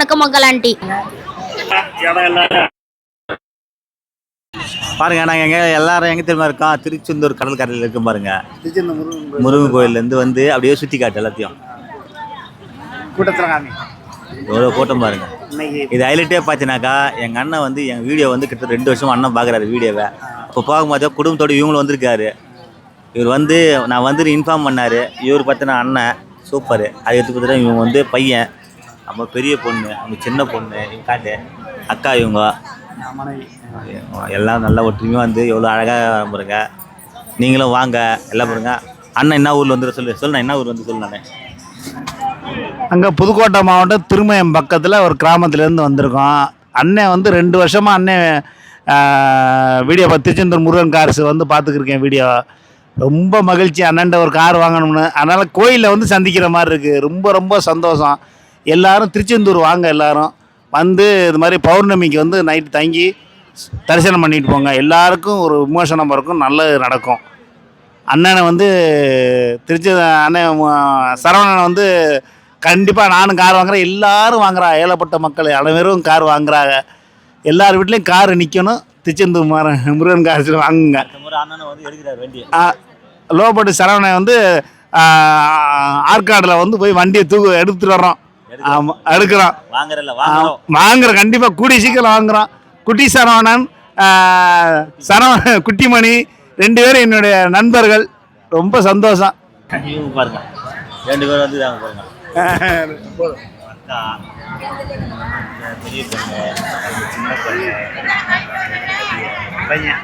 வணக்கம் மக்கள் ஆண்டி. பாருங்க, நாங்கள் எல்லாரும் எங்கே தெரியுமா இருக்கோம்? திருச்செந்தூர் கடல் கரையில் இருக்கும் பாருங்க. முருகன் கோயிலேருந்து வந்து அப்படியே சுற்றி காட்டு எல்லாத்தையும். கூட்டத்தில் எவ்வளோ கூட்டம் பாருங்க. இது ஹைலைட்டே பார்த்தினாக்கா, எங்கள் அண்ணன் வந்து எங்கள் வீடியோ வந்து கிட்டத்தட்ட 2 வருஷம் அண்ணன் பார்க்குறாரு வீடியோவை. இப்போ பார்க்கும்போது குடும்பத்தோடு இவங்களும் வந்திருக்காரு. இவர் வந்து நான் வந்து இன்ஃபார்ம் பண்ணார். இவர் பார்த்தினா அண்ணன் சூப்பர். அது எடுத்து பார்த்துட்டா இவங்க வந்து பையன், நம்ம பெரிய பொண்ணு, அவங்க சின்ன பொண்ணு, இவங்க காட்டு அக்கா, இவங்க எல்லாம் நல்லா ஒற்றுமையாக வந்து எவ்வளோ அழகாக பாருங்க. நீங்களும் வாங்க எல்லாம் பாருங்க. அண்ணன் என்ன ஊரில் வந்து சொல்லு நான் என்ன ஊர் வந்து சொல்லு. நான் அங்கே புதுக்கோட்டை மாவட்டம் திருமயம் பக்கத்தில் ஒரு கிராமத்துலேருந்து வந்திருக்கோம். அண்ணன் வந்து 2 வருஷமாக அண்ணன் வீடியோ திருச்செந்தூர் முருகன் கார்ஸ் வந்து பார்த்துக்கிருக்கேன் வீடியோ. ரொம்ப மகிழ்ச்சி அண்ணன்ட்ட ஒரு கார் வாங்கணும்னு. அதனால் கோயிலில் வந்து சந்திக்கிற மாதிரி இருக்குது. ரொம்ப ரொம்ப சந்தோஷம். எல்லோரும் திருச்செந்தூர் வாங்க, எல்லோரும் வந்து இது மாதிரி பௌர்ணமிக்கு வந்து நைட்டு தங்கி தரிசனம் பண்ணிட்டு போங்க. எல்லாருக்கும் ஒரு விமோசனம் இருக்கும், நல்லது நடக்கும். அண்ணனை வந்து அண்ணன் சரவணனை வந்து கண்டிப்பாக நானும் கார் வாங்குறேன், எல்லோரும் வாங்குறா. ஏழப்பட்ட மக்கள் அனைவரும் கார் வாங்குறாங்க. எல்லார் வீட்லேயும் கார் நிற்கணும். திருச்செந்தூர் முருகன் கார் வாங்குங்க. லோபட்டு சரவணன் வந்து ஆற்காடில் வந்து போய் வண்டியை எடுத்துகிட்டு வர்றோம். ஆமாம், எடுக்கிறோம், வாங்குறோம். கண்டிப்பாக கூடிய சீக்கிரம் வாங்குகிறோம். குட்டி சரவணன், குட்டிமணி 2 பேரும் என்னுடைய நண்பர்கள். ரொம்ப சந்தோஷம். பாருங்க 2 பேர் வந்து பாருங்க. பெரிய பொண்ணு, சின்ன பொண்ணு, பையன்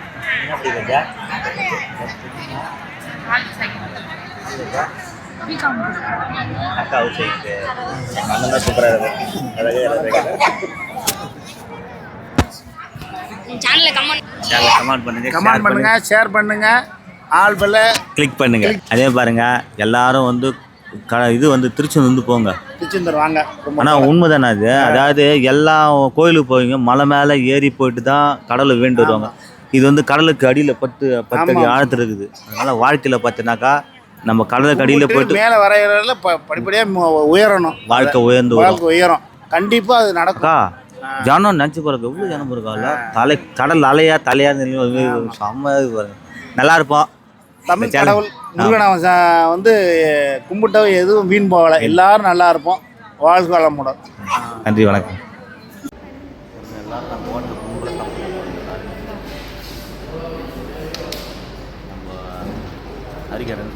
அக்கா அவுட் சைடு அண்ணன் தான் சூப்பராக இருக்கும். கமெண்ட் பண்ணுங்க, ஷேர் பண்ணுங்க, ஆல் பெல்ல கிளிக் பண்ணுங்க. அதே பாருங்க, எல்லாரும் வந்து இது வந்து திருச்செந்தூர் வந்து போங்க, திருச்செந்தூர் வாங்க. ஆனால் உண்மைதானே அது? அதாவது எல்லா கோயிலுக்கு போவீங்க, மலை மேலே ஏறி போயிட்டு தான் கடலை வேண்டு வருவாங்க. இது வந்து கடலுக்கு அடியில் 10 அடி ஆழத்தில் இருக்குது. அதனால் வாழ்க்கையில் பார்த்தீங்கன்னாக்கா நம்ம கடலுக்கு அடியில் போயிட்டு மேலே வரையில படிப்படியாக உயரணும். வாழ்க்கை உயரும். கண்டிப்பாக அது நடக்கா. ஜனம் நினச்சி பாருங்க, எவ்வளோ ஜனம் இருக்காங்க. கடல் அலையா தலையா செம்ம நல்லா இருப்போம். தமிழ் கடவுள் முருகனை வந்து கும்பிட்ட எதுவும் வீண் போகலை. எல்லாரும் நல்லா இருப்போம். வாழ்க்கை வளமுடன். நன்றி, வணக்கம். ஹரிகரன்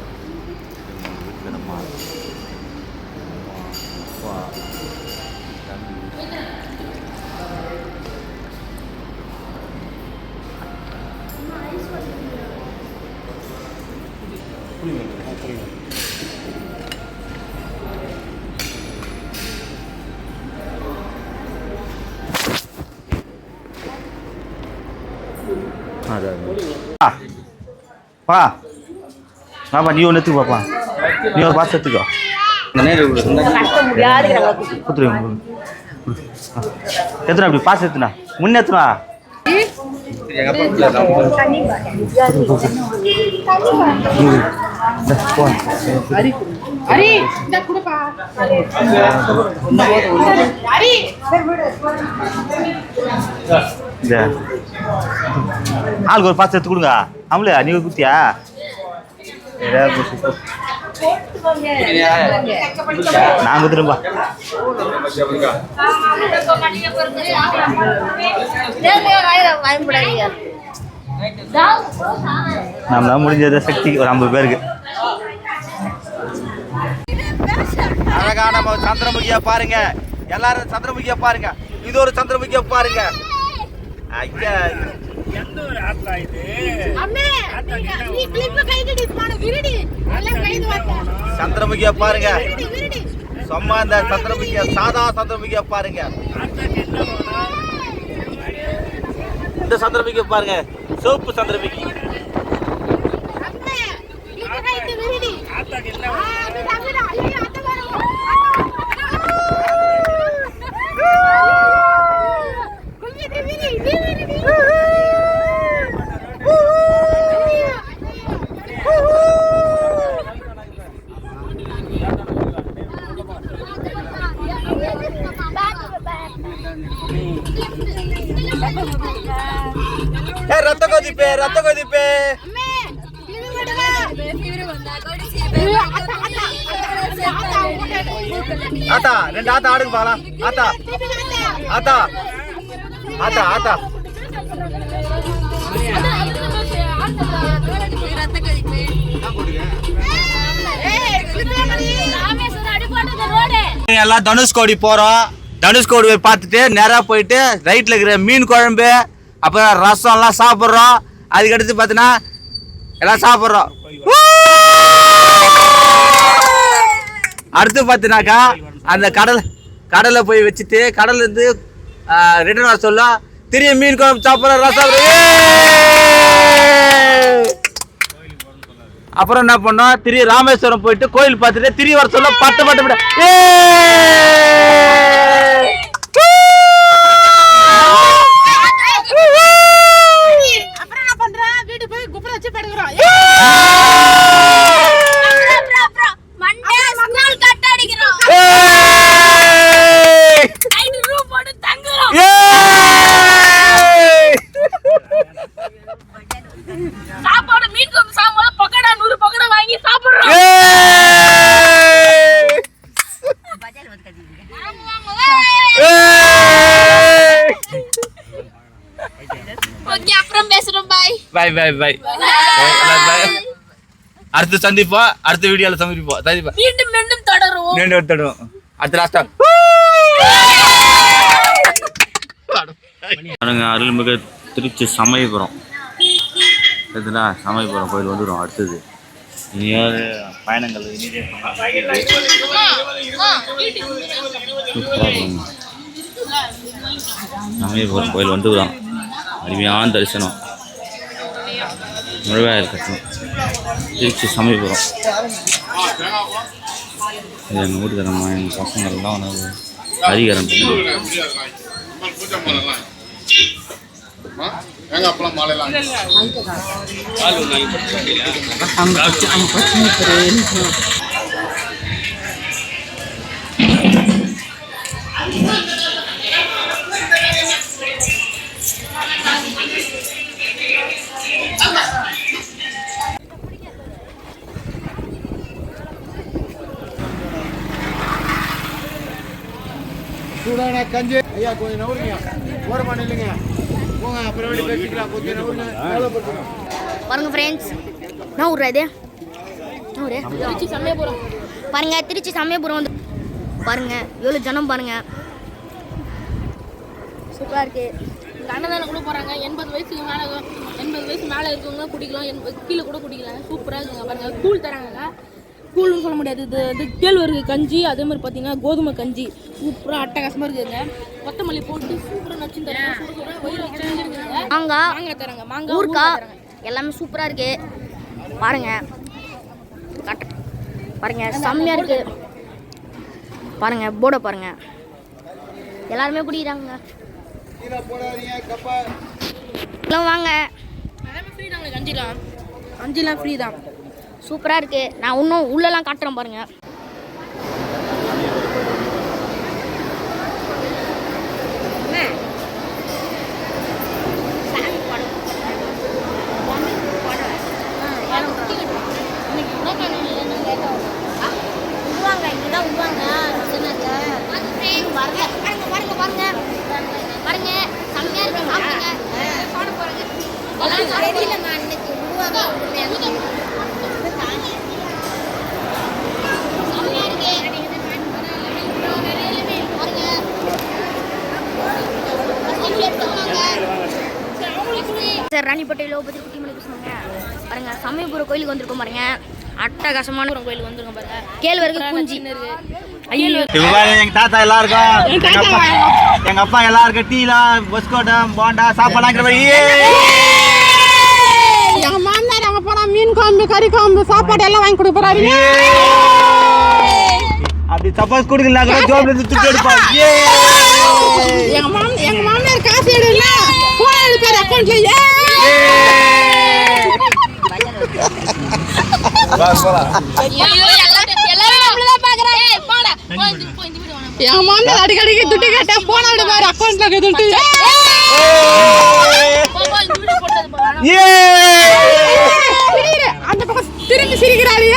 பா பாப்பா, நீ ஒன்று எடுத்துக்கு பாப்பா, நீ ஒரு பாஸ் எடுத்துக்கோ. எத்தனை அப்படி பாஸ் எடுத்துனா முன்னே எத்தனா. ஆளுக்கு ஒரு பாஸ் எடுத்து கொடுங்க. ஆமலையா நீங்க குத்தியா? நான் குத்துருப்பா. நம்மளால முடிஞ்சத சக்தி ஒரு 50 பேருக்கு. அழகான சந்திரமுகியா பாருங்க. எல்லாரும் சந்திரமுகியா பாருங்க. இது ஒரு சந்திரமுகியா பாருங்க. ஐயா, எந்த ஒரு ஆத்தா இது? சந்திரமுகியா பாருங்க. சும்மா இந்த சந்திரமுகியா, சாதா சந்திரமுகியா பாருங்க. இந்த சந்திரமுகியா பாருங்க, சிவப்பு சந்திரமுகி. ரத்த கொதிப்பே ரத்த கொதிப்பே ஆத்தா 2 ஆத்தா ஆடுங்க பாக்கலாம் ஆத்தா ஆத்தா ஆத்தா ஆத்தா எல்லாம் தனுஷ்கோடி போறோம். தனுஷ்கோடி போய் பார்த்துட்டு நேரா போயிட்டு ரைட்ல இருக்கிற மீன் குழம்பு அப்புறம் ரசம் எல்லாம் சாப்பிட்றோம். அதுக்கடுத்து பார்த்தீங்கன்னா எல்லாம் சாப்பிட்றோம். அடுத்து பார்த்தீங்கன்னாக்கா அந்த கடலை போய் வச்சுட்டு கடல்ல இருந்து ரிட்டர்ன் வர சொல்ல திரும்பி மீன் குழம்பு சாப்பிட்றோம் ரசம். அப்புறம் என்ன பண்ணோம் திரு ராமேஸ்வரம் போயிட்டு கோயில் பார்த்துட்டு திரு வர சொல்ல பட்டு பை. அடுத்து சந்திப்போம். அடுத்த வீடியோல சந்திப்போம். மீண்டும் தொடரும். அடுத்த லாஸ்டா அருள்மிகு திருச்சி சமயபுரம் இதுனா சமயபுரம் கோயில் வந்துடும். அடுத்தது இனியாவது பயணங்கள் சமயபுரம் கோயில் வந்துடும். அருமையான தரிசனம் முழுவாயில் கட்டணும். திருச்சி சமயபுரம் எங்கள் வீட்டுக்காரம்மா எங்கள் பசங்கள்லாம் உணவு அதிகாரம் சூடான கஞ்சி ஐயா கொஞ்சம் நவுருங்க ஓரமான இல்லைங்க போங்க அப்புறம் வேண்டி பேசிக்கலாம் கொஞ்சம் நவுருங்க பாருங்க ஃப்ரெண்ட்ஸ் நான் ஊர் இது திருச்சி சமயபுரம் பாருங்க. திருச்சி சமயபுரம் வந்து பாருங்க எவ்வளோ ஜனம் பாருங்க. சூப்பராக இருக்கு. அன்னதானம் கூட போகிறாங்க. 80 வயசுக்கு மேலே இருக்கவங்க குடிக்கலாம், கீழே கூட குடிக்கலாம். சூப்பராக இருக்குங்க பாருங்க. கூழ் தராங்க. கூழ்னு சொல்ல முடியாது, இது கேழ்வரகு கஞ்சி. அதே மாதிரி பார்த்தீங்கன்னா கோதுமை கஞ்சி சூப்பராக அட்டகாசமாக இருக்குதுங்க. கொத்தமல்லி போட்டு சூப்பராக நச்சு தராங்க. மாங்காய் தராங்க. மாங்காய் ஊறுகாய் எல்லாமே சூப்பராக இருக்கு. பாருங்க பாருங்க செம்மையாக இருக்கு. பாருங்க போர்டை பாருங்க எல்லாருமே குடிக்கிறாங்க. வாங்க கஞ்சிலாம் ஃப்ரீ தான். சூப்பராக இருக்கு. நான் இன்னும் உள்ளெல்லாம் காட்டுறேன் பாருங்க. சார் ராணிப்பேட்டையில் பற்றி குட்டி மணி பேசுவாங்க பாருங்க. சமயபுரம் கோயிலுக்கு வந்திருக்கோம் பாருங்க. அட்டகாசமான ஒரு கோயிலுக்கு வந்திருக்கோம் பாருங்க. கேழ்வரகு குஞ்சி எங்க தாத்தா எல்லாருக்கும் எங்க அப்பா எல்லாருக்கும் டீலாம் பஸ்கோட்டம் போண்டா சாப்பாடு எங்க மாமனார் அங்க போனா மீன் குழம்பு கறி குழம்பு சாப்பாடு எல்லாம் வாங்கி கொடுக்க போறாரு. அப்படி சப்போஸ் கொடுக்கல கூட ஜோப்ல இருந்து துட்டு எடுப்பாங்க. எங்க மாமனார் காசு எடுல போன் எடுப்பாரு அக்கவுண்ட்ல. எல்லாரும் நம்மள தான் பாக்குறாங்க. போடா இந்த வீடியோ என் மாமியார் அடிக்கடிக்கு துட்டு கேட்டா போன் ஆடு மாதிரி அக்கௌண்ட்ல துட்டு அந்த பக்கம் திரும்பி சிரிக்கிறாரு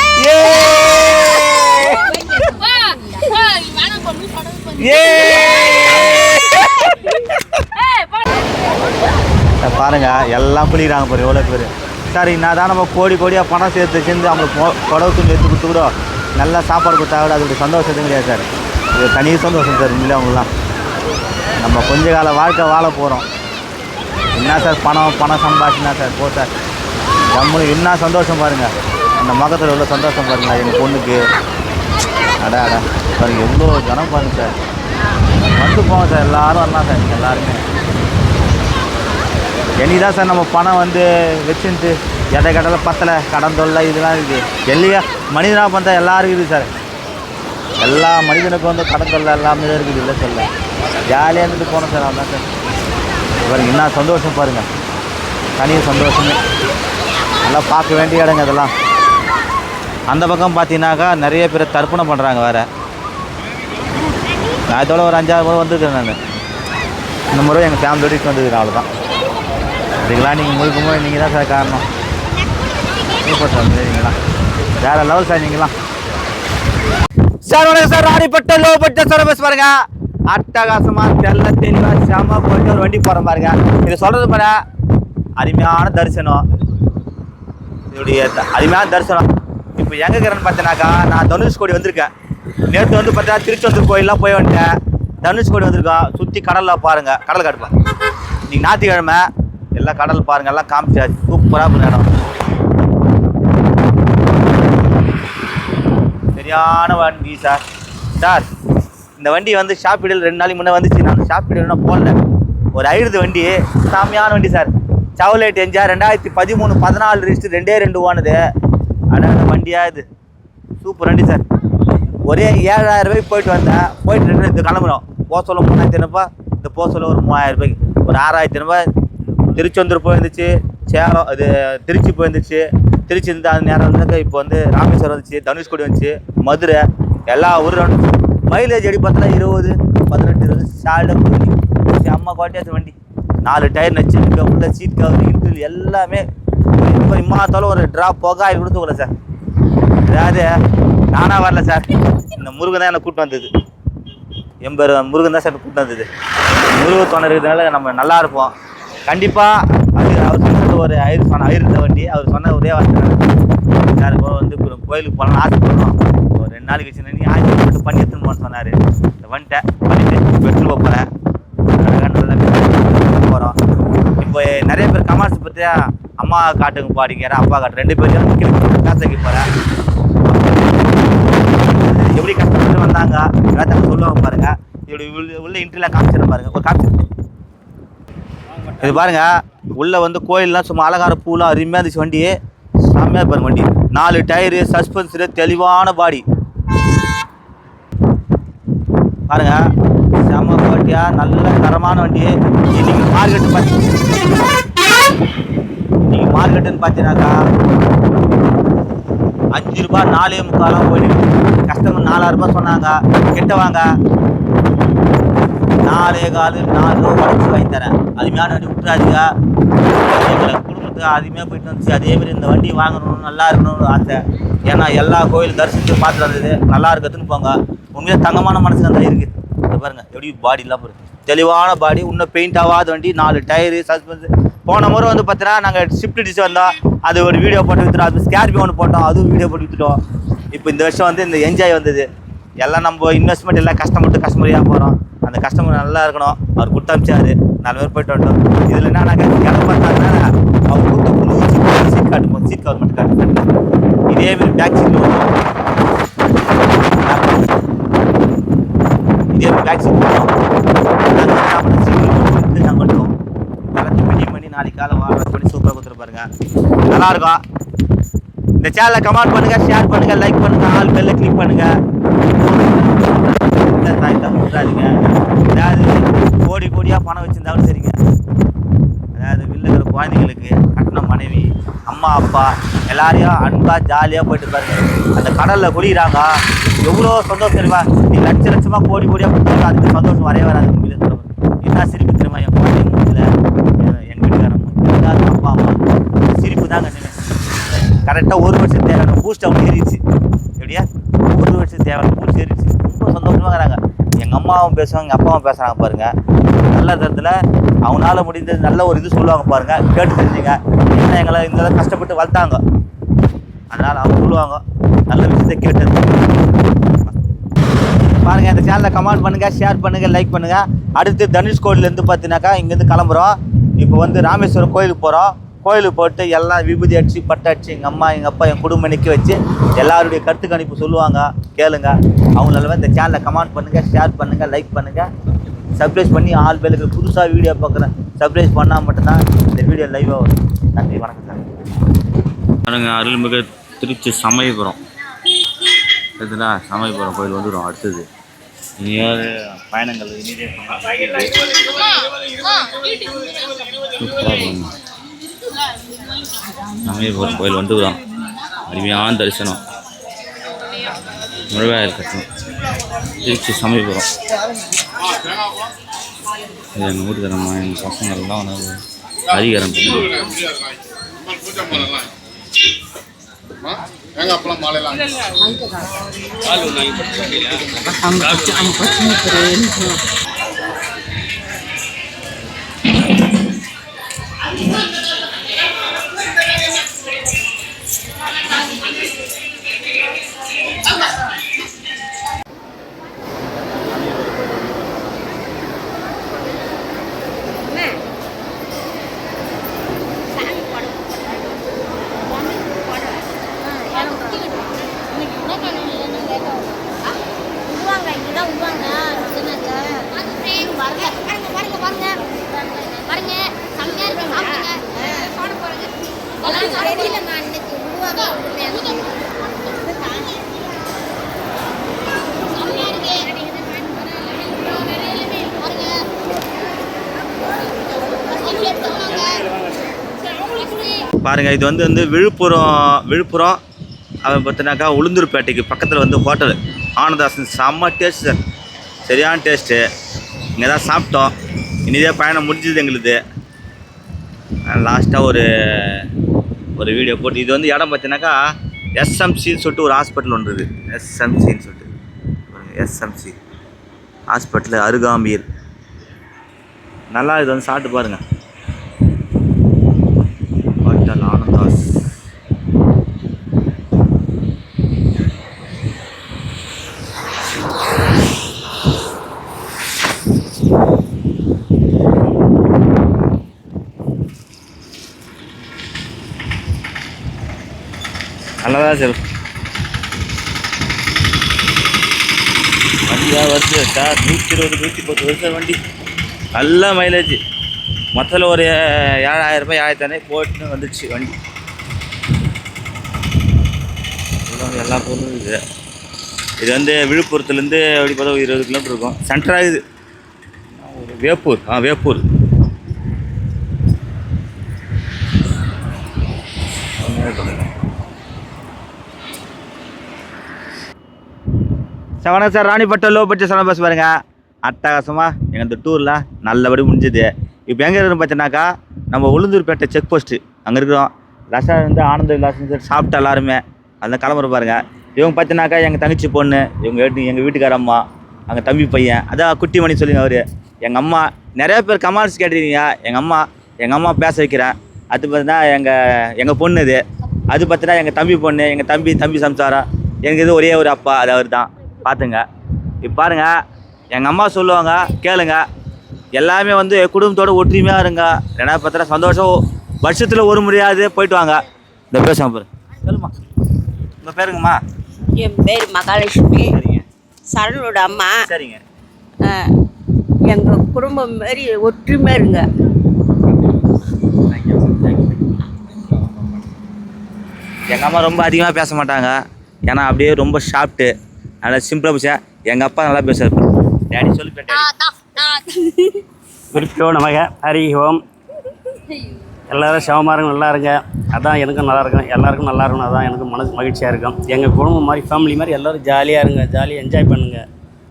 பாருங்க எல்லாம் குளிக்கிறாங்க பாரு எவ்வளோ பேர். சார் நான் தான் நம்ம கோடி கோடியாக பணம் சேர்ந்து அவங்களுக்கு புடவை துணி எடுத்து கொடுத்து கூட நல்லா சாப்பாடு கொடுத்தா கூட அதோடைய சந்தோஷம் கிடையாது சார். இது தனி சந்தோஷம் சார். இல்லை அவங்களாம் நம்ம கொஞ்ச கால வாழ்க்கை வாழ போகிறோம். என்ன சார் பணம் சம்பாதிச்சுனா சார் போ சார் நம்மளுக்கு என்ன சந்தோஷம் பாருங்கள். அந்த முகத்தில் எவ்வளோ சந்தோஷம் பாருங்களா எங்கள் பொண்ணுக்கு. அடா பாருங்கள் எவ்வளோ ஜனம் பாருங்கள் சார். வந்து போங்க சார் எல்லோரும் வரலாம் சார். எல்லாருமே என்னைக்கு சார் நம்ம பணம் வந்து வச்சுட்டு எடை கடலை பத்தலை கடன் தொல்லை இதெல்லாம் இருக்குது. இல்லையா மனிதனாக பார்த்தா எல்லாருக்கும் இருக்குது சார். எல்லா மனிதனுக்கும் வந்து கடன் தொல்லை எல்லாமே இருக்குது. இல்லை சொல்ல ஜாலியாக இருந்துட்டு போனோம் சார். அதான் சார் பாருங்கள் என்ன சந்தோஷம் பாருங்கள். தனி சந்தோஷமே. நல்லா பார்க்க வேண்டிய இடங்க அதெல்லாம். அந்த பக்கம் பார்த்தீங்கன்னாக்கா நிறைய பேர் தர்ப்பணை பண்ணுறாங்க வேறு. நான் இதோட ஒரு 5-6 முறை வந்துருக்கேன். நான் இந்த முறை எங்கள் ஃபேமிலியோடு வந்துருக்கேன். அவ்வளோதான். சரிங்களா நீங்கள் முழுக்க நீங்கள் தான் சார் காரணம். சூப்பர் சார் சரிங்களா வேறு லெவல் சார் நீங்களாம். சார் வணக்கம் சார். ராணிப்பட்ட லோபட்ட சர்வீஸ் பாருங்க. அட்டகாசமாக தெளிவாக செம்ம போயிட்டு ஒரு வண்டி போகிறோம் பாருங்க. இது சொல்கிறது பாரு அருமையான தரிசனம். இதோடைய அருமையான தரிசனம். இப்போ எங்கே இருக்கிறேன்னு பார்த்தீங்கன்னாக்கா நான் தனுஷ்கோடி வந்திருக்கேன். நேற்று வந்து பார்த்தீங்கன்னா திருச்செந்தூர் கோயிலெலாம் போய் வந்துட்டேன். தனுஷ்கோடி வந்திருக்கோம். சுற்றி கடலில் பாருங்கள். கடல் காட்டுப்பேன். இன்றைக்கி ஞாயிற்றுக்கிழமை எல்லாம் கடல் பாருங்கள். எல்லாம் காமிச்சாச்சு. சூப்பராக இருக்கும் இடம். சரியான வண்டி சார். சார் இந்த வண்டி வந்து ஷாப்பிடில் 2 நாளைக்கு முன்னே வந்துச்சு. நான் ஷாப்பிடில்னா போடல. ஒரு ஐடுது வண்டி சாமியான வண்டி சார். சவுலேட் எஞ்சா 2013-14 ரிஜிஸ்டர் 2 ஓனது. அடான வண்டியாக இது சூப்பர் வண்டி சார். ஒரே 7000 ரூபாய்க்கு போயிட்டு வந்தேன். போயிட்டு 2 கிளம்புறோம். போக சொல்ல 3000 ரூபா. இந்த போக சொல்ல ஒரு 3000 ரூபாய்க்கு ஒரு 6000 ரூபாய். திருச்செந்தூர் போயிருந்துச்சு. சேலம் இது திருச்சி போயிருந்துச்சு. திருச்சி இருந்து அந்த நேரம் இருந்தாக்க இப்போ வந்து ராமேஸ்வரம் வந்துச்சு. தனுஷ்கோடி வந்துச்சு. மதுரை எல்லா ஊரும் மைலேஜ் எடி பார்த்தா 20-18 சால்டாக வண்டி. அம்மா குவாட்டியாச்சு வண்டி. 4 டயர் நச்சு உள்ள சீட் கவர் இன்ட்ரில் எல்லாமே இப்போ இம்மாத்தாலும் ஒரு ட்ராப் புகை கொடுத்துக்கல சார். அதாவது நானாக வரல சார். இந்த முருகன் தான் என்னை கூப்பிட்டு வந்தது. எம்பர் முருகன் தான் சார் கூப்பிட்டு வந்தது. முருகன் துணை இருக்கிறதுனால நம்ம நல்லா இருப்போம். கண்டிப்பாக அது அவர் சொன்னது ஒரு ஐருந்த வண்டி. அவர் சொன்ன ஒரே வார்த்தை சார் இப்போ வந்து கோயிலுக்கு போகலான்னு ஆசைப்படணும். ஒரு 2 நாளைக்கு வச்சு நீ ஆசைப்பட்டு பண்ணி எடுத்துன்னு போன்னு சொன்னார். இந்த வந்துட்டேன் பண்ணிட்டு இப்போ எடுத்துன்னு போகிறேன். நல்லா போகிறோம். இப்போ நிறைய பேர் கமெண்ட்ஸ் பற்றியா அம்மா காட்டுங்க பாடிங்கிற அப்பா காட்டு 2 பேரும் காசைக்கு போகிறேன். எப்படி கஷ்டப்பட்டு வந்தாங்க எல்லாத்தையும் சொல்லுவாங்க பாருங்கள். இப்படி உள்ள இன்ட்ரிலாம் காமிச்சிட பாருங்கள். ஒரு காமிச்சிருக்கு இது பாருங்க. உள்ளே வந்து கோயிலெலாம் சும்மா அலங்கார பூலாம் அருமையாக இருந்துச்சு. வண்டி செம்மையாக பாருங்க. வண்டி 4 டயரு சஸ்பென்ஸரு தெளிவான பாடி பாருங்க. செம்ம குவாலிட்டியா நல்ல தரமான வண்டி. நீங்கள் மார்க்கெட்டுன்னு பார்த்தீங்கன்னாக்கா 5 ரூபா 4.25 போயிடுது. கஸ்டமர் 4000 ரூபா சொன்னாங்க. கிட்ட வாங்க 4.25 ரூபா குறைச்சி வாங்கி தரேன். அருமையான வண்டி விட்டுறாதீங்க. எங்களை குடும்பத்துக்கு அருமையாக போயிட்டு வந்துச்சு. அதேமாரி இந்த வண்டி வாங்கணும் நல்லா இருக்கணும்னு ஆசை. ஏன்னா எல்லா கோயில் தரிசனத்துக்கு பார்த்துட்டு வந்தது நல்லா இருக்குதுன்னு போங்க. உண்மையாக தங்கமான மனசு அந்த இருக்குது. இதை பாருங்கள் எப்படி பாடி இல்லாமல் போகுது. தெளிவான பாடி. இன்னும் பெயிண்ட் ஆகாத வண்டி. 4 டயரு சஸ்பென்ஸ். போன முறை வந்து பார்த்தீங்கன்னா நாங்கள் ஷிஃப்ட் டிஷ் வந்தோம். அது ஒரு வீடியோ போட்டு விற்றுட்டோம். அது ஸ்கேர்பியோ ஒன்று போட்டோம். அதுவும் வீடியோ போட்டு விற்றுட்டோம். இப்போ இந்த வருஷம் வந்து இந்த என்ஜாய் வந்தது. எல்லாம் நம்ம இன்வெஸ்ட்மெண்ட் எல்லாம் கஸ்டமரியாக போகிறோம். அந்த கஸ்டமர் நல்லா இருக்கணும். அவர் கொடுத்தாமிச்சாரு. 4 பேர் போய்ட்டு வந்துட்டோம். இதில் என்ன நாங்கள் இடம் பார்த்தாங்கன்னா அவர் கொடுத்த முழு சீட் காட்டும்போது சீட் கவர் மட்டும் காட்டு. இதேமாரி பேக் சீட் இதேமாரி பேக் சீட் நாங்கள் வந்துட்டோம். எல்லாத்தையும் பெரிய பண்ணி நாளைக்கு காலை வாரம் பண்ணி சூப்பராக கொடுத்துட்டு பாருங்க. நல்லாயிருக்கும். இந்த சேனலை கமெண்ட் பண்ணுங்கள், ஷேர் பண்ணுங்கள், லைக் பண்ணுங்கள், ஆல் பெல்லை கிளிக் பண்ணுங்கள். விட்டுறாதீங்க. அதாவது கோடியாக பணம் வச்சுருந்தாலும் சரிங்க. அதாவது வீட்டில் இருக்கிற குழந்தைங்களுக்கு கட்டின மனைவி அம்மா அப்பா எல்லாரையும் அன்பாக ஜாலியாக போயிட்டு பாருங்க. அந்த கடலில் குளிக்கிறாங்க, எவ்வளோ சந்தோஷம் தெரியுமா? நீ லட்சமாக கோடியாக கொடுத்தாலும் அதுக்கு சந்தோஷம் வரவே வராது. என்ன சிரிப்பு தெரியுமா? என் குழந்தைங்க மூச்சில் எங்கள் வீட்டுக்காரங்க எல்லாரும் அப்பா அம்மா சிரிப்பு தாங்க. கரெக்டாக 1 வருஷம் தேவையான பூஸ்ட் அவங்க ஏறிடுச்சு. எப்படியா 1 வருஷம் தேவையான பூஸ்ட் ஏறிடுச்சு. ரொம்ப சந்தோஷமாக இருக்கிறாங்க. எங்கள் அம்மாவும் பேசுவாங்க, எங்கள் அப்பாவும் பேசுகிறாங்க பாருங்கள். நல்ல தரத்தில் அவங்களால முடிந்தது நல்ல ஒரு இது சொல்லுவாங்க பாருங்கள். கேட்டு தெரிஞ்சுங்க. ஏன்னா எங்களை இந்த கஷ்டப்பட்டு வளர்த்தாங்க, அதனால் அவங்க சொல்லுவாங்க. நல்ல விஷயத்தை கேட்டது பாருங்கள். இந்த சேனலை கமெண்ட் பண்ணுங்கள், ஷேர் பண்ணுங்கள், லைக் பண்ணுங்கள். அடுத்து தனுஷ்கோடிலேருந்து பார்த்தீங்கன்னாக்கா இங்கேருந்து கிளம்புறோம். இப்போ வந்து ராமேஸ்வரம் கோயிலுக்கு போகிறோம். கோயிலுக்கு போட்டு எல்லாம் விபூதி அடிச்சு பட்டை அடிச்சு எங்கள் அம்மா எங்கள் அப்பா என் குடும்பம் நிற்க வச்சு எல்லாருடைய கருத்து கணிப்பு சொல்லுவாங்க, கேளுங்க. அவங்களால இந்த சேனலை கமெண்ட் பண்ணுங்கள், ஷேர் பண்ணுங்கள், லைக் பண்ணுங்கள், சப்ஸ்கிரைப் பண்ணி ஆல் பேருக்கு புதுசாக வீடியோ பார்க்குறேன். சப்ஸ்கிரைப் பண்ணால் மட்டும்தான் இந்த வீடியோ லைவாக வரும். நன்றி, வணக்கம் சார். பாருங்க, அருள்மிகு திருச்சி சமயபுரம் இதுனா சமயபுரம் கோயில் வந்துடும். அடுத்தது இனியாவது பயணங்கள் இனிதே சமயபுரம் கோயில் வந்துடும். அருமையான தரிசனம், முழுவாயில் கட்டணும். திருச்சி சமயபுரம் இது எங்கள் வீட்டுக்காரம்மா எங்கள் பசங்கள்லாம் வந்து அதிகாரம் பாருங்கள். இது வந்து விழுப்புரம் அவன் பார்த்தினாக்கா உளுந்தூர்பேட்டைக்கு பக்கத்தில் வந்து ஹோட்டலு ஆனந்தாசன். செம்ம டேஸ்ட் சார், சரியான டேஸ்ட்டு. இங்கே தான் சாப்பிட்டோம். இனிதே பயணம் முடிஞ்சது எங்களுது. லாஸ்ட்டாக ஒரு வீடியோ போட்டு இது வந்து இடம் பார்த்தீங்கன்னாக்கா எஸ்எம்சின்னு சொல்லிட்டு ஒரு ஹாஸ்பிட்டல் ஒன்று இருக்குது. எஸ்எம்சின்னு சொல்லிட்டு எஸ்எம்சி ஹாஸ்பிட்டலு அருகாம்பியில். நல்லா இது வந்து சாப்பிட்டு பாருங்கள். ஹோட்டல் ஆனந்தாஸ். நல்லாதான் சார் வண்டியாக வருது சார். 120 110 வருஷம் வண்டி, நல்ல மைலேஜ். மொத்தத்தில் ஒரு 7000 ரூபாய் 1500 போட்டுன்னு வந்துடுச்சு வண்டி. எல்லா பொருளும் இருக்குது. இது வந்து விழுப்புரத்துலேருந்து அப்படி பார்த்தா 20 கிலோமீட்டர் இருக்கும். சென்டராக இது வேப்பூர். வேப்பூர் வணக்கம் சார். ராணிப்பட்டம் லோ பட்ஜெட் செலவு பஸ் பாருங்க. அட்டகாசமாக எங்கள் இந்த டூரில் நல்லபடி முடிஞ்சுது. இப்போ எங்கே இருக்குன்னு பார்த்தீங்கன்னாக்கா நம்ம உளுந்தூர்பேட்டை செக் போஸ்ட்டு அங்கே இருக்கிறோம். ரசம் வந்து ஆனந்த விலாசம் சாப்பிட்டு எல்லாருமே அந்த கிளம்புற பாருங்கள். இவங்க பார்த்தீங்கன்னாக்கா எங்கள் தங்கச்சி பொண்ணு, எங்கள் வீட்டுக்கார அம்மா, அங்கே தம்பி பையன், அதான் குட்டிமணி சொல்லுங்க அவர். எங்கள் அம்மா நிறைய பேர் கமெண்ட்ஸ் கேட்டிருக்கீங்க. எங்கள் அம்மா பேச வைக்கிறேன். அது பார்த்தீங்கன்னா எங்கள் பொண்ணு இது. அது பார்த்தீங்கன்னா எங்கள் தம்பி பொண்ணு, எங்கள் தம்பி சம்சாரம். எனக்கு இது ஒரே ஒரு அப்பா, அது அவர் தான். பார்த்துங்க. இப்போ பாருங்கள், எங்கள் அம்மா சொல்லுவாங்க, கேளுங்க. எல்லாமே வந்து குடும்பத்தோடு ஒற்றுமையாக இருங்க. ஏன்னா பார்த்தா சந்தோஷம் வருஷத்தில் ஒரு முறையாவது போயிட்டு வாங்க. இந்த பேசுங்க பாரு. சொல்லுமா, உங்கள் பேருங்கம்மா? என் பேர் மகாலட்சுமி. சரிங்க. சரணோட அம்மா. சரிங்க. எங்கள் குடும்பம் மாரி ஒற்றுமையாக இருங்க. எங்கள் அம்மா ரொம்ப அதிகமாக பேச மாட்டாங்க. ஏன்னா அப்படியே ரொம்ப ஷார்ப்ட்டு, நல்லா சிம்பிளாக பேச. எங்கள் அப்பா நல்லா பேசுவார். டேடி சொல்லி குருப்பியோ நமக. ஹரி ஓம். எல்லோரும் சிவமாக இருங்க, நல்லா இருங்க. அதான் எனக்கும் நல்லா இருக்கும், எல்லாருக்கும் நல்லா இருக்கணும். அதான் எனக்கு மனசு மகிழ்ச்சியாக இருக்கும். எங்கள் குடும்பம் மாதிரி ஃபேமிலி மாதிரி எல்லோரும் ஜாலியாக இருங்க, ஜாலியாக என்ஜாய் பண்ணுங்கள்.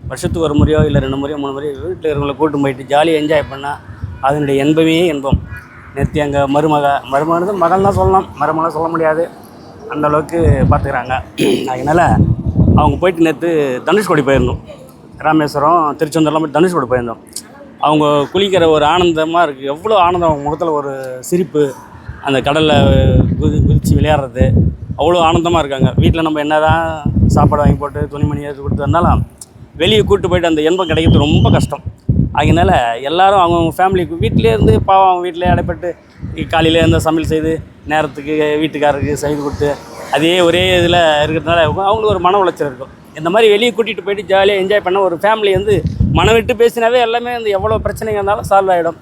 வருஷத்துக்கு ஒரு முறையோ இல்லை 2 முறையோ 3 முறையோ வீட்டில் இருக்கிறவங்களை கூட்டு போயிட்டு ஜாலியாக என்ஜாய் பண்ணால் அதனுடைய இன்பமே இன்பம். நேற்று எங்கள் மருமகனது மகள் தான் சொல்லலாம், மருமகளாக சொல்ல முடியாது, அந்தளவுக்கு பார்த்துக்கிறாங்க. அதனால் அவங்க போயிட்டு நேற்று தனுஷ்கோடி போயிருந்தோம். ராமேஸ்வரம், திருச்செந்தூர்லாம் போய் தனுஷ்கோடி போயிருந்தோம். அவங்க குளிக்கிற ஒரு ஆனந்தமாக இருக்குது. எவ்வளோ ஆனந்தம் அவங்க முகத்தில், ஒரு சிரிப்பு, அந்த கடலில் குதித்து விளையாடுறது அவ்வளோ ஆனந்தமாக இருக்காங்க. வீட்டில் நம்ம என்ன தான் சாப்பாடு வாங்கி போட்டு துணிமணி எடுத்து கொடுத்து வந்தாலும் வெளியே கூப்பிட்டு போயிட்டு அந்த இன்பம் கிடைக்கிறது ரொம்ப கஷ்டம். அதனால் எல்லோரும் அவங்கவுங்க ஃபேமிலிக்கு வீட்டிலே இருந்து பாவம் அவங்க வீட்டிலே அடைப்பட்டு காலையில் இருந்த சமையல் செய்து நேரத்துக்கு வீட்டுக்காரருக்கு செய்து கொடுத்து அதே ஒரே இதில் இருக்கிறதுனால அவங்களுக்கு ஒரு மன உளைச்சல் இருக்கும். இந்த மாதிரி வெளியே கூட்டிகிட்டு போயிட்டு ஜாலியாக என்ஜாய் பண்ண ஒரு ஃபேமிலி வந்து மனம் விட்டு பேசினாவே எல்லாமே வந்து எவ்வளோ பிரச்சனைங்க இருந்தாலும் சால்வ் ஆகிடும்.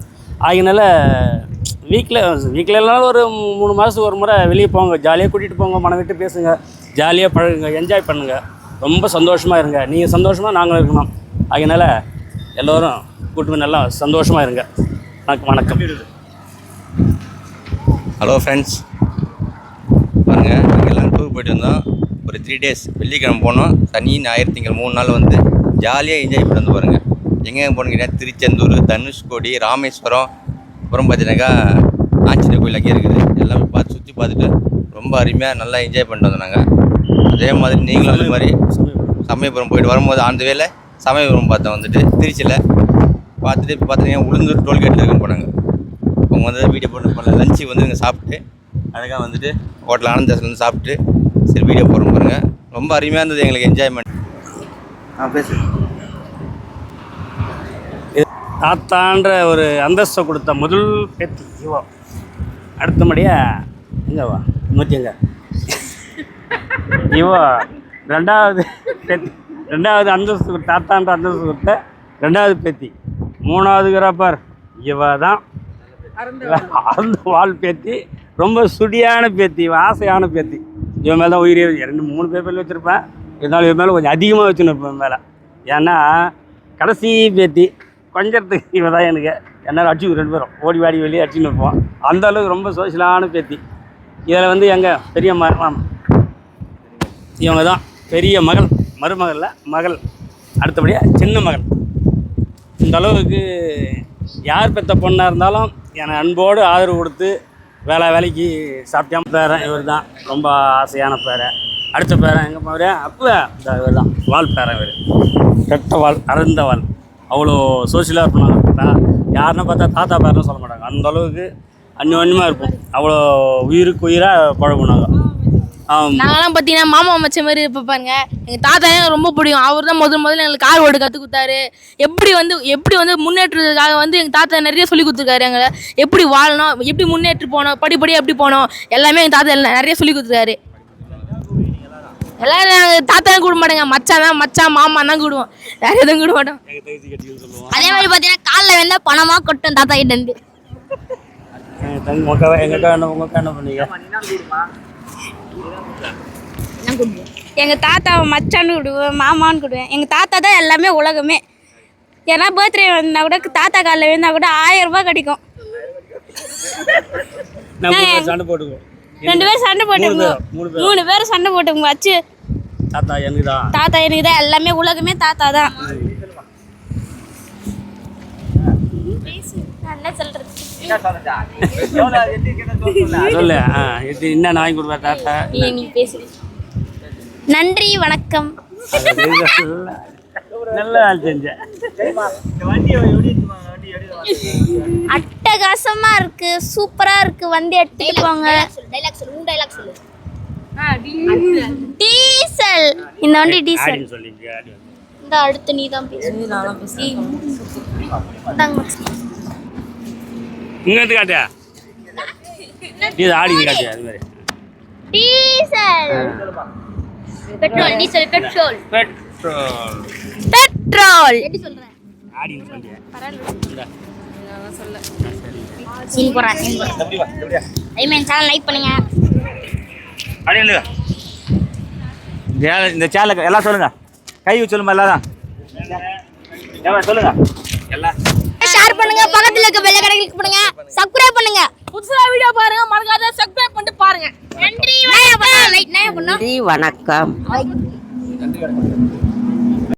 அதனால வீக்கில் இல்லைனாலும் ஒரு 3 மாதத்துக்கு ஒரு முறை வெளியே போங்க, ஜாலியாக கூட்டிகிட்டு போங்க, மனம் விட்டு பேசுங்க, ஜாலியாக பழகுங்க, என்ஜாய் பண்ணுங்கள், ரொம்ப சந்தோஷமாக இருங்க. நீங்கள் சந்தோஷமாக நாங்களும் இருக்கணும். அதனால் எல்லோரும் கூட்டு நல்லா சந்தோஷமாக இருங்க. வணக்கம். ஹலோ ஃப்ரெண்ட்ஸ், பாருங்கள், நாங்கள் எல்லோரும் டூர் போயிட்டு வந்தோம். ஒரு 3 days வெள்ளிக்கிழமை போனோம். சனி ஞாயிறு திங்கள் 3 நாள் வந்து ஜாலியாக என்ஜாய் பண்ணி வந்து பாருங்கள். எங்கே போகணுன்னு கேட்டால் திருச்செந்தூர், தனுஷ்கோடி, ராமேஸ்வரம், அப்புறம் பார்த்தீங்கன்னாக்கா ஆஞ்சநேயர் கோயில் அங்கே இருக்குது. எல்லாமே பார்த்து சுற்றி பார்த்துட்டு ரொம்ப அருமையாக நல்லா என்ஜாய் பண்ணிட்டு வந்தோம் நாங்கள். அதே மாதிரி நீங்களும் அதே மாதிரி சமயபுரம் போயிட்டு வரும்போது அந்த வேலை சமயபுரம் பார்த்தோம். வந்துட்டு திருச்சியில் பார்த்துட்டு இப்போ பார்த்தீங்கன்னா உளுந்தூர் டோல்கேட்டில் இருக்குன்னு போனாங்க. அவங்க வந்து வீடியோ போட்டு லஞ்சு வந்து இங்கே சாப்பிட்டு அதுக்காக வந்துட்டு ஹோட்டல் ஆனந்தாஸ்லேருந்து சாப்பிட்டு சரி வீடியோ போடுறோம் பாருங்கள். ரொம்ப அருமையாக இருந்தது எங்களுக்கு என்ஜாய்மெண்ட். பேசு. தாத்தான்ற ஒரு அந்தஸ்தை கொடுத்த முதல் பேத்தி இவோ. அடுத்தபடியாக எங்கேவா நூற்றிங்க இவோ ரெண்டாவது பேத்தி, 2வது அந்தஸ்து தாத்தான்ற அந்தஸ்து கொடுத்த 2வது பேத்தி. 3வது கிராப்பார் இவ தான் அந்த வால் பேத்தி. ரொம்ப சுடியான பேத்தி, ஆசையான பேத்தி. இவன் மேலே தான் உயிரே 2-3 பேர் வச்சுருப்பேன். இருந்தாலும் இவன் மேலே கொஞ்சம் அதிகமாக வச்சுன்னு இருப்பேன் மேலே. ஏன்னா கடைசி பேத்தி கொஞ்சத்துக்கு இவன் தான் எனக்கு என்னால் அடிச்சு 2 பேரும் ஓடி வாடி வெளியே அடிச்சுன்னு இருப்போம். அந்தளவுக்கு ரொம்ப சோசியலான பேத்தி. இதில் வந்து எங்கள் பெரிய இவங்க தான் பெரிய மகள், மருமகளில் மகள், அடுத்தபடியாக சின்ன மகள். இந்த அளவுக்கு யார் பெற்ற பொண்ணாக இருந்தாலும் என்னை அன்போடு ஆதரவு கொடுத்து வேலைக்கு சாப்பிட்டாம பேரன் இவர் தான். ரொம்ப ஆசையான பேரன். அடுத்த பேரன் எங்கள் பேரன் அப்போ இவர் தான் வால் பேரன். இவர் கெட்ட வால், அறந்த வால். அவ்வளோ சோசியலாக இருப்பாங்க. யாருன்னா பார்த்தா தாத்தா பேரன்னு சொல்ல மாட்டாங்க. அந்த அளவுக்கு அந்யோன்யமாக இருப்போம். அவ்வளோ உயிருக்கு உயிராக பழகுனாங்க. நாங்களாம் பார்த்தீங்கன்னா மாமா மச்ச மாதிரி இருப்ப பாருங்க. எங்கள் தாத்தா எனக்கு ரொம்ப பிடிக்கும். அவர் தான் முதல்ல எங்களுக்கு கார் ஓட்டு கற்றுக் கொடுத்தாரு. எப்படி வந்து முன்னேற்றத்துக்காக வந்து எங்கள் தாத்தா நிறைய சொல்லி கொடுத்துருக்காரு. எங்களை எப்படி வாழணும், எப்படி முன்னேற்றி போனோம், படிப்படியாக எப்படி போனோம், எல்லாமே எங்கள் தாத்தா நிறைய சொல்லி கொடுத்துருக்காரு. எல்லாரும் நாங்கள் தாத்தா கூட மாட்டோங்க, மச்சான் மாமா தான் கூடுவோம், வேற எதுவும் கூட மாட்டோம். அதே மாதிரி பார்த்தீங்கன்னா காலில் வேணா பணமாக கொட்டும் தாத்தா கிட்ட இருந்து. என்ன பண்ணீங்க? எங்கள் தாத்தாவை மச்சான்னு விடுவேன், மாமான்னு விடுவேன். எங்கள் தாத்தா தான் எல்லாமே உலகமே. ஏன்னா பர்த்டே வந்தால் கூட தாத்தா காலில் விழுந்தா கூட 1000 ரூபாய் கிடைக்கும். 2 பேர் சண்டை போட்டுக்குவோம், 3 பேர் சண்டை போட்டுக்குவோம். வச்சு தாத்தா எனக்கு தான் எல்லாமே உலகமே தாத்தா தான். என்ன சொல்றது? சொல்லு. என்ன வாங்கி கொடுப்பா தாத்தா? நீ பேசு. நன்றி, வணக்கம். நல்ல ஆள் செஞ்ச. அட்டகாசமா இருக்கு, சூப்பரா இருக்கு. வண்டி எடுத்துட்டு போங்க. டீசல். இந்த வண்டி டீசல். இந்த அடுத்து நீ தான் பேசு. இங்க காட்டியா இது ஆடி காட்டியா அது மாதிரி. டீசல். பெட்ரோல். டீசல். பெட்ரோல். எப்படி சொல்ற? ஆடி சொல்றியா? பரவாயில்லை. நான் சொல்ல. சீன் போறேன். தம்பி வா, தம்பியா. ஐமேன் சேனல் லைக் பண்ணுங்க. அடி இல்ல. இந்த சேனலுக்கு எல்லாம் சொல்லுங்க. கை சொல்லுமா எல்லாரும். சொல்லுங்க. எல்லாம் ஷேர் பண்ணுங்க, பக்கத்துல இருக்க பெல் ஐகானை கிளிக் பண்ணுங்க, சப்ஸ்கிரைப் பண்ணுங்க. புதுசா வீடியோ பாருங்க, மறக்காத சப்ஸ்கிரைப் பண்ணிட்டு பாருங்க. நன்றி வணக்கம்.